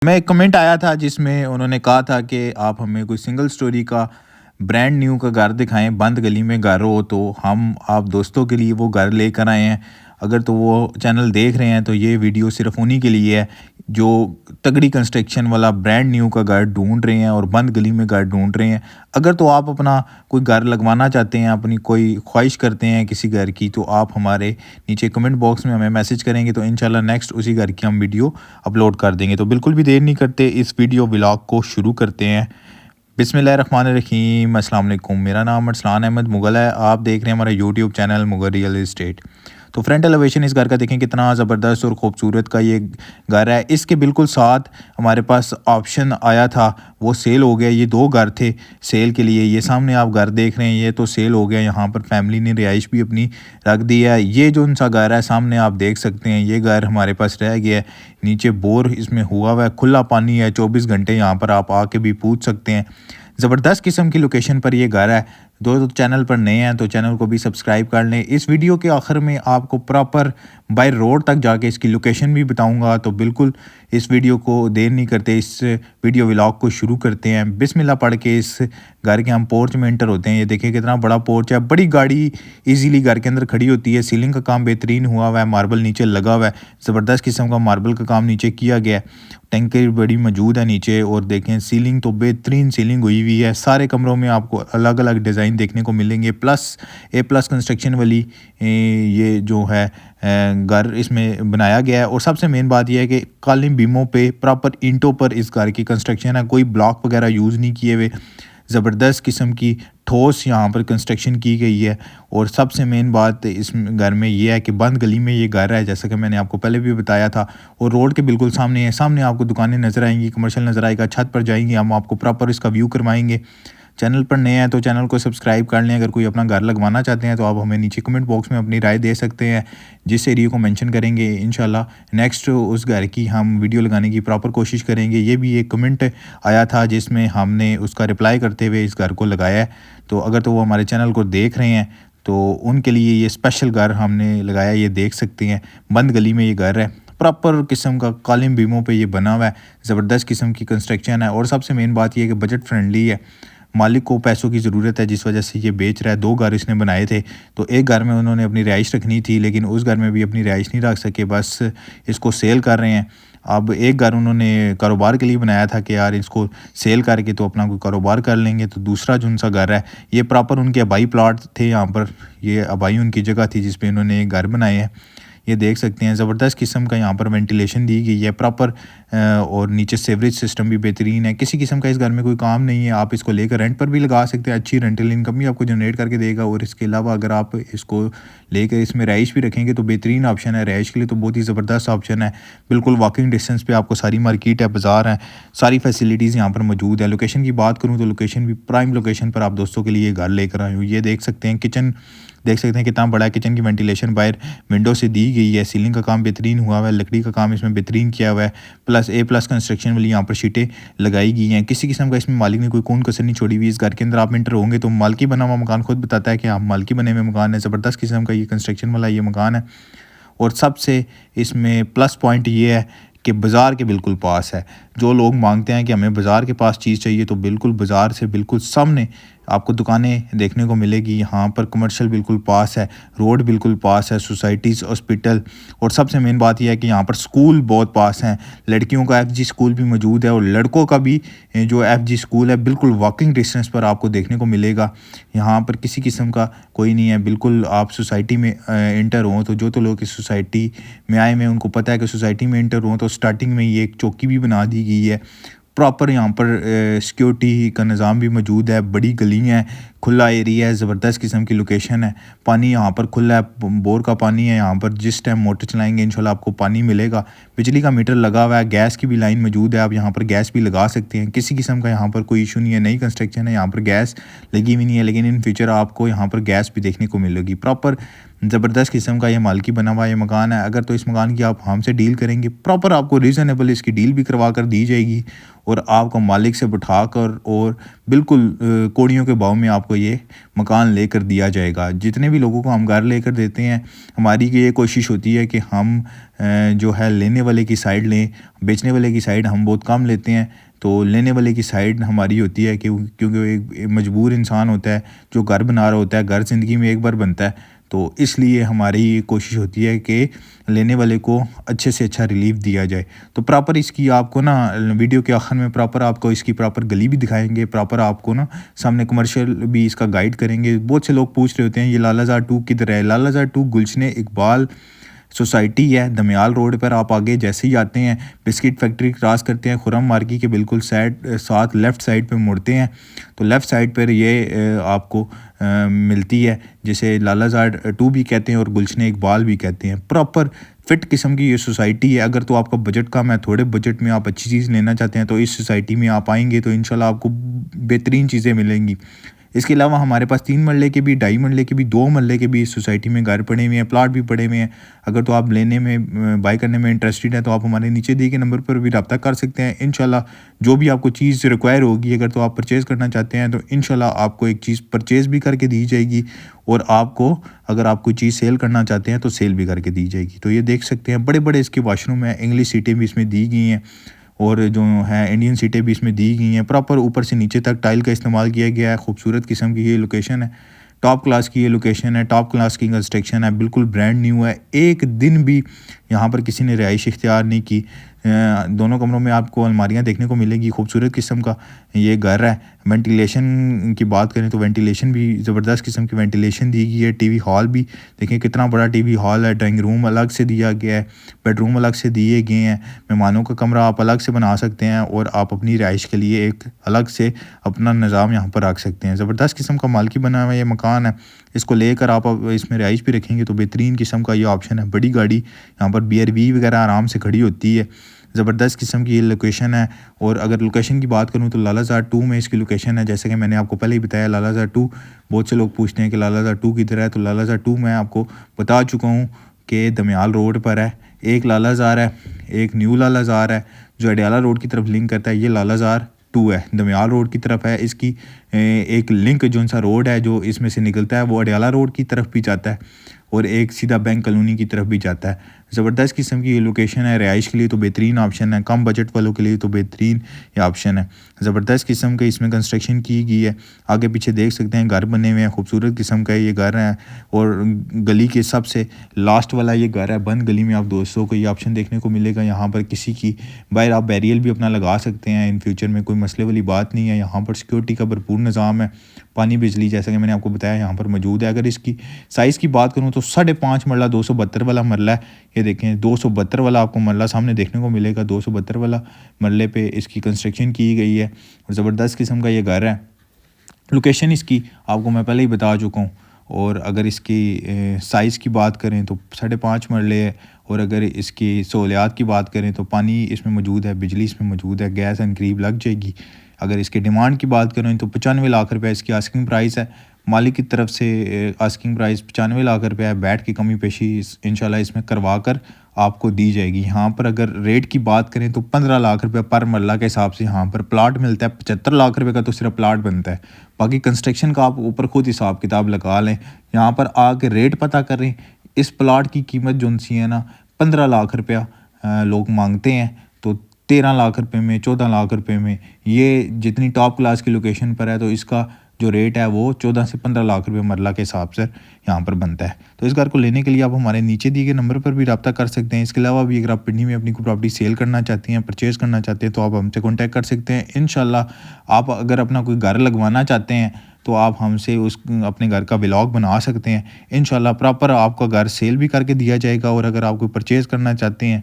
मैं एक कमेंट आया था जिसमें उन्होंने कहा था कि आप हमें कोई सिंगल स्टोरी का ब्रांड न्यू का घर दिखाएं, बंद गली में घर हो तो हम आप दोस्तों के लिए वो घर लेकर आए हैं। अगर तो वो चैनल देख रहे हैं तो ये वीडियो सिर्फ उन्हीं के लिए है जो तगड़ी कंस्ट्रक्शन वाला ब्रांड न्यू का घर ढूंढ रहे हैं और बंद गली में घर ढूंढ रहे हैं। अगर तो आप अपना कोई घर लगवाना चाहते हैं, अपनी कोई ख्वाहिश करते हैं किसी घर की, तो आप हमारे नीचे कमेंट बॉक्स में हमें मैसेज करेंगे तो इंशाल्लाह नेक्स्ट उसी घर की हम वीडियो अपलोड कर देंगे। तो बिल्कुल भी देर नहीं करते, इस वीडियो व्लॉग को शुरू करते हैं। बिस्मिल्लाहिर्रहमानिर्रहीम, अस्सलाम वालेकुम। मेरा नाम अरसलान अहमद मुगल है। आप देख रहे हैं हमारा YouTube channel Mughal real estate. तो फ्रंट एलिवेशन इस घर का देखें, कितना ज़बरदस्त और ख़ूबसूरत का ये घर है। इसके बिल्कुल साथ हमारे पास ऑप्शन आया था, वो सेल हो गया। ये दो घर थे सेल के लिए। ये सामने आप घर देख रहे हैं, ये तो सेल हो गया। यहाँ पर फैमिली ने रिहाइश भी अपनी रख दी है। ये जो उनसा घर है सामने आप देख सकते हैं, ये घर हमारे पास रह गया है। नीचे बोर इसमें हुआ हुआ है, खुला पानी है 24 घंटे। यहाँ पर आप आके भी पूछ सकते हैं। ज़बरदस्त किस्म की लोकेशन पर ये घर है। दो चैनल पर नए हैं तो चैनल को भी सब्सक्राइब कर लें। इस वीडियो के आखिर में आपको प्रॉपर बाय रोड तक जाके इसकी लोकेशन भी बताऊंगा। तो बिल्कुल इस वीडियो को देर नहीं करते, इस वीडियो व्लॉग को शुरू करते हैं। बिस्मिल्लाह पढ़ के इस घर के हम पोर्च में एंटर होते हैं। ये देखिए कितना बड़ा पोर्च है, बड़ी गाड़ी इजीली घर के अंदर खड़ी होती है। सीलिंग का काम बेहतरीन हुआ हुआ है, मार्बल नीचे लगा हुआ है, ज़बरदस्त किस्म का मार्बल का काम नीचे किया गया है। टैंकर बड़ी मौजूद है नीचे, और देखें सीलिंग तो बेहतरीन सीलिंग हुई हुई है। सारे कमरों में आपको अलग अलग डिज़ाइन देखने को मिलेंगे। प्लस कंस्ट्रक्शन वाली ये जो है घर इसमें बनाया गया है। और सबसे मेन बात यह है कि काली बीमों पे प्रॉपर ईंटों पर इस घर की कंस्ट्रक्शन है, कोई ब्लॉक वगैरह यूज़ नहीं किए हुए। ज़बरदस्त किस्म की ठोस यहाँ पर कंस्ट्रक्शन की गई है। और सबसे मेन बात इस घर में ये है कि बंद गली में ये घर है, जैसा कि मैंने आपको पहले भी बताया था। और रोड के बिल्कुल सामने है। सामने आपको दुकानें नज़र आएंगी, कमर्शियल नज़र आएगा। छत पर जाएंगे, हम आपको प्रॉपर इसका व्यू करवाएंगे। चैनल पर नए हैं तो चैनल को सब्सक्राइब कर लें। अगर कोई अपना घर लगवाना चाहते हैं तो आप हमें नीचे कमेंट बॉक्स में अपनी राय दे सकते हैं। जिस एरिया को मेंशन करेंगे इंशाल्लाह नेक्स्ट उस घर की हम वीडियो लगाने की प्रॉपर कोशिश करेंगे। ये भी एक कमेंट आया था जिसमें हमने उसका रिप्लाई करते हुए इस घर को लगाया है। तो अगर तो वो हमारे चैनल को देख रहे हैं तो उनके लिए ये स्पेशल घर हमने लगाया। ये देख सकते हैं बंद गली में ये घर है, प्रॉपर किस्म का कालीन बीमों पे ये बना हुआ है। ज़बरदस्त किस्म की कंस्ट्रक्शन है। और सबसे मेन बात ये है कि बजट फ्रेंडली है। मालिक को पैसों की ज़रूरत है जिस वजह से ये बेच रहा है। दो घर इसने बनाए थे, तो एक घर में उन्होंने अपनी रिहाइश रखनी थी, लेकिन उस घर में भी अपनी रिहाइश नहीं रख सके, बस इसको सेल कर रहे हैं। अब एक घर उन्होंने कारोबार के लिए बनाया था कि यार इसको सेल करके तो अपना कोई कारोबार कर लेंगे। तो दूसरा जो उनसा घर है ये प्रॉपर उनके आबाई प्लाट थे। यहाँ पर ये आबाई उनकी जगह थी जिस पे इन्होंने एक घर बनाए हैं। ये देख सकते हैं ज़बरदस्त किस्म का यहाँ पर वेंटिलेशन दी गई है प्रॉपर। और नीचे सेवरेज सिस्टम भी बेहतरीन है। किसी किस्म का इस घर में कोई काम नहीं है। आप इसको लेकर रेंट पर भी लगा सकते हैं, अच्छी रेंटल इनकम भी आपको जनरेट करके देगा। और इसके अलावा अगर आप इसको लेकर इसमें रहाइश भी रखेंगे तो बेहतरीन ऑप्शन है। रहाइश के लिए तो बहुत ही ज़बरदस्त ऑप्शन है। बिल्कुल वॉकिंग डिस्टेंस पे आपको सारी मार्केट है, बाज़ार है, सारी फैसिलिटीज़ यहाँ पर मौजूद है। लोकेशन की बात करूँ तो लोकेशन भी प्राइम लोकेशन पर आप दोस्तों के लिए घर लेकर आए हूँ। ये देख सकते हैं किचन, देख सकते हैं कितना बड़ा है। किचन की वेंटिलेशन बाहर विंडो से दी गई है। सीलिंग का काम बेहतरीन हुआ हुआ है, लकड़ी का काम इसमें बेहतरीन किया हुआ है। प्लस कंस्ट्रक्शन वाली यहाँ पर शीटें लगाई गई हैं। किसी किस्म का इसमें मालिक ने कोई कौन कसर नहीं छोड़ी हुई। इस घर के अंदर आप एंटर होंगे तो मालकी बना हुआ मकान खुद बताता है कि आप मालकी बने हुए मकान है। ज़बरदस्त किस्म का ये कंस्ट्रक्शन वाला ये मकान है। और सबसे इसमें प्लस पॉइंट ये है कि बाज़ार के बिल्कुल पास है। जो लोग मांगते हैं कि हमें बाज़ार के पास चीज़ चाहिए तो बिल्कुल बाज़ार से बिल्कुल सामने आपको दुकानें देखने को मिलेगी। यहाँ पर कमर्शियल बिल्कुल पास है, रोड बिल्कुल पास है, सोसाइटीज़, हॉस्पिटल। और सबसे मेन बात यह है कि यहाँ पर स्कूल बहुत पास हैं। लड़कियों का एफजी स्कूल भी मौजूद है और लड़कों का भी जो एफजी स्कूल है बिल्कुल वॉकिंग डिस्टेंस पर आपको देखने को मिलेगा। यहाँ पर किसी किस्म का कोई नहीं है। बिल्कुल आप सोसाइटी में इंटर हों तो जो तो लोग इस सोसाइटी में आए हैं उनको पता है कि सोसाइटी में इंटर हों तो स्टार्टिंग में ये एक चौकी भी बना दी गई है। प्रॉपर यहाँ पर सिक्योरिटी का निज़ाम भी मौजूद है। बड़ी गलियाँ हैं, खुला एरिया है, ज़बरदस्त किस्म की लोकेशन है। पानी यहाँ पर खुला है, बोर का पानी है। यहाँ पर जिस टाइम मोटर चलाएंगे इंशाल्लाह आपको पानी मिलेगा। बिजली का मीटर लगा हुआ है, गैस की भी लाइन मौजूद है। आप यहाँ पर गैस भी लगा सकते हैं। किसी किस्म का यहाँ पर कोई इशू नहीं है। नई कंस्ट्रक्शन है, यहाँ पर गैस लगी हुई नहीं है, लेकिन इन फ्यूचर आपको यहाँ पर गैस भी देखने को मिलेगी। प्रॉपर ज़बरदस्त किस्म का ये मालिकी बना हुआ ये मकान है। अगर तो इस मकान की आप हमसे डील करेंगे, प्रॉपर आपको रीज़नेबल इसकी डील भी करवा कर दी जाएगी और आपको मालिक से बिठाकर और बिल्कुल कौड़ियों के भाव में आपको ये मकान लेकर दिया जाएगा। जितने भी लोगों को हम घर लेकर देते हैं, हमारी ये कोशिश होती है कि हम जो है लेने वाले की साइड लें, बेचने वाले की साइड हम बहुत कम लेते हैं। तो लेने वाले की साइड हमारी होती है कि क्योंकि वो एक मजबूर इंसान होता है जो घर बना रहा होता है। घर ज़िंदगी में एक बार बनता है, तो इसलिए हमारी ये कोशिश होती है कि लेने वाले को अच्छे से अच्छा रिलीफ दिया जाए। तो प्रॉपर इसकी आपको ना वीडियो के आखिर में प्रॉपर आपको इसकी प्रॉपर गली भी दिखाएंगे, प्रॉपर आपको ना सामने कमर्शियल भी इसका गाइड करेंगे। बहुत से लोग पूछ रहे होते हैं ये लालाज़ार 2 किधर है। लालाज़ार 2 गुलशन इकबाल सोसाइटी है, दमियाल रोड पर। आप आगे जैसे ही आते हैं, बिस्किट फैक्ट्री क्रॉस करते हैं, खुरम मार्की के बिल्कुल साथ लेफ़्ट साइड पे मुड़ते हैं तो लेफ़्ट साइड पर ये आपको मिलती है, जिसे लालाज़ार 2 भी कहते हैं और गुलशन इकबाल भी कहते हैं। प्रॉपर फिट किस्म की ये सोसाइटी है। अगर तो आपका बजट कम है, थोड़े बजट में आप अच्छी चीज़ लेना चाहते हैं, तो इस सोसाइटी में आप आएंगे तो इंशाल्लाह आपको बेहतरीन चीज़ें मिलेंगी। इसके अलावा हमारे पास 3 मरले के भी, 2.5 मरले के भी, 2 मरले के भी इस सोसाइटी में घर पड़े हुए हैं, प्लाट भी पड़े हुए हैं। अगर तो आप लेने में बाय करने में इंटरेस्टेड हैं तो आप हमारे नीचे दिए गए नंबर पर भी रब्ता कर सकते हैं। इंशाल्लाह जो भी आपको चीज़ रिक्वायर होगी, अगर तो आप परचेज़ करना चाहते हैं तो इंशाल्लाह आपको एक चीज़ परचेज़ भी करके दी जाएगी और आपको अगर आप कोई चीज़ सेल करना चाहते हैं तो सेल भी करके दी जाएगी। तो ये देख सकते हैं बड़े-बड़े इसके वॉशरूम हैं, इंग्लिश सीटें भी इसमें दी गई हैं और जो है इंडियन सीटें भी इसमें दी गई हैं। प्रॉपर ऊपर से नीचे तक टाइल का इस्तेमाल किया गया है। खूबसूरत किस्म की ये लोकेशन है, टॉप क्लास की ये लोकेशन है, टॉप क्लास की कंस्ट्रक्शन है, बिल्कुल ब्रांड न्यू है। एक दिन भी यहाँ पर किसी ने रिहाइश इख्तियार नहीं की। दोनों कमरों में आपको अलमारियाँ देखने को मिलेगी। खूबसूरत किस्म का ये घर है। वेंटिलेशन की बात करें तो वेंटिलेशन भी ज़बरदस्त किस्म की वेंटिलेशन दी गई है। टीवी हॉल भी देखें कितना बड़ा टीवी हॉल है। ड्राइंग रूम अलग से दिया गया है, बेडरूम अलग से दिए गए हैं। मेहमानों का कमरा आप अलग से बना सकते हैं और आप अपनी रिहाइश के लिए एक अलग से अपना निज़ाम यहाँ पर रख सकते हैं। ज़बरदस्त किस्म का मालिकी बना हुआ ये मकान है। इसको लेकर आप इसमें रिहाइश भी रखेंगे तो बेहतरीन किस्म का ये ऑप्शन है। बड़ी गाड़ी यहाँ पर BRV वगैरह आराम से खड़ी होती है। ज़बरदस्त किस्म की ये लोकेशन है। और अगर लोकेशन की बात करूँ तो लालाज़ार 2 में इसकी लोकेशन है। जैसे कि मैंने आपको पहले ही बताया, लालाज़ार 2 बहुत से लोग पूछते हैं कि लालाज़ार 2 किधर है, तो लालाज़ार 2 मैं आपको बता चुका हूँ कि दमियाल रोड पर है। एक लालाज़ार है, एक न्यू लालाज़ार है जो अडियाला रोड की तरफ लिंक करता है। ये लालाज़ार 2 है, दमियाल रोड की तरफ है। इसकी एक लिंक जो सा रोड है जो इसमें से निकलता है वो अडियाला रोड की तरफ भी जाता है और एक सीधा बैंक कॉलोनी की तरफ भी जाता है। ज़बरदस्त किस्म की ये लोकेशन है। रिहाइश के लिए तो बेहतरीन ऑप्शन है, कम बजट वालों के लिए तो बेहतरीन ये ऑप्शन है। ज़बरदस्त किस्म का इसमें कंस्ट्रक्शन की गई है। आगे पीछे देख सकते हैं घर बने हुए हैं। खूबसूरत किस्म का ये घर है और गली के सबसे लास्ट वाला ये घर है। बंद गली में आप दोस्तों को ये ऑप्शन देखने को मिलेगा। यहाँ पर किसी की बाहर आप बैरियल भी अपना लगा सकते हैं। इन फ्यूचर में कोई मसले वाली बात नहीं है। यहाँ पर सिक्योरिटी का भरपूर निज़ाम है। पानी बिजली जैसा कि मैंने आपको बताया यहाँ पर मौजूद है। अगर इसकी साइज़ की बात करूँ तो 5.5 मरला 272 वाला मरला है। ये देखें 272 वाला आपको मरला सामने देखने को मिलेगा। 272 वाला मरले पे इसकी कंस्ट्रक्शन की गई है और ज़बरदस्त किस्म का ये घर है। लोकेशन इसकी आपको मैं पहले ही बता चुका हूँ। और अगर इसकी साइज़ की बात करें तो 5.5 मरले है। और अगर इसकी सहूलियात की बात करें तो पानी इसमें मौजूद है, बिजली इसमें मौजूद है, गैस एंड करीब लग जाएगी। अगर इसके डिमांड की बात करें तो 95 लाख रुपये इसकी आस्किंग प्राइस है। मालिक की तरफ से आस्किंग प्राइस 95 लाख रुपये है। बैठ की कमी पेशी इंशाल्लाह इसमें करवा कर आपको दी जाएगी। यहाँ पर अगर रेट की बात करें तो 15 लाख रुपये पर मरला के हिसाब से यहाँ पर प्लाट मिलता है। 75 लाख रुपये का तो सिर्फ प्लाट बनता है, बाकी कंस्ट्रक्शन का आप ऊपर खुद हिसाब किताब लगा लें। यहाँ पर आके रेट पता करें। इस प्लाट की कीमत जो सी है ना 15 लाख रुपया लोग मांगते हैं, तो 13 लाख रुपये में, 14 लाख रुपये में ये जितनी टॉप क्लास की लोकेशन पर है तो इसका जो रेट है वो 14 से 15 लाख रुपये मरला के हिसाब से यहाँ पर बनता है। तो इस घर को लेने के लिए आप हमारे नीचे दिए गए नंबर पर भी रब्ता कर सकते हैं। इसके अलावा भी अगर आप पिंडी में अपनी कोई प्रॉपर्टी सेल करना चाहते हैं, परचेज़ करना चाहते हैं तो आप हमसे कॉन्टैक्ट कर सकते हैं। इंशाल्लाह आप अगर अपना कोई घर लगवाना चाहते हैं तो आप हमसे उस अपने घर का व्लॉग बना सकते हैं। इंशाल्लाह प्रॉपर आपका घर सेल भी करके दिया जाएगा। और अगर आप कोई परचेज़ करना चाहते हैं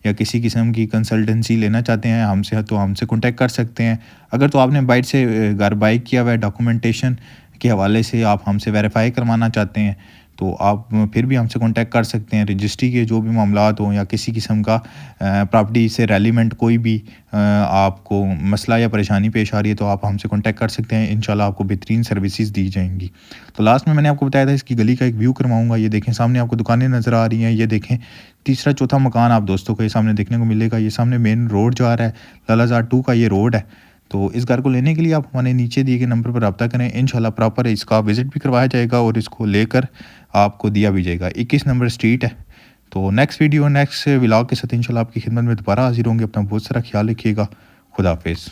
या किसी किस्म की कंसल्टेंसी लेना चाहते हैं हमसे तो हमसे कॉन्टैक्ट कर सकते हैं। अगर तो आपने बाइट से घर बाई किया हुआ है, डॉक्यूमेंटेशन के हवाले से आप हमसे वेरीफाई करवाना चाहते हैं तो आप फिर भी हमसे कॉन्टैक्ट कर सकते हैं। रजिस्ट्री के जो भी मामलात हों या किसी किस्म का प्रॉपर्टी से रेलिवेंट कोई भी आपको मसला या परेशानी पेश आ रही है तो आप हमसे कॉन्टैक्ट कर सकते हैं। इंशाल्लाह आपको बेहतरीन सर्विसेज दी जाएंगी। तो लास्ट में मैंने आपको बताया था इसकी गली का एक व्यू करवाऊंगा। ये देखें सामने आपको दुकानें नज़र आ रही हैं। ये देखें तीसरा चौथा मकान आप दोस्तों को ये सामने देखने को मिलेगा। ये सामने मेन रोड जा रहा है, लालाजार 2 का ये रोड है। तो इस घर को लेने के लिए आप हमारे नीचे दिए गए नंबर पर रब्ता करें। इंशाल्लाह प्रॉपर इसका विज़िट भी करवाया जाएगा और इसको लेकर आपको दिया भी जाएगा। 21 नंबर स्ट्रीट है। तो नेक्स्ट व्लॉग के साथ इंशाल्लाह आपकी खिदमत में दोबारा हाजिर होंगे। अपना बहुत सारा ख्याल रखिएगा। खुदा हाफिज़।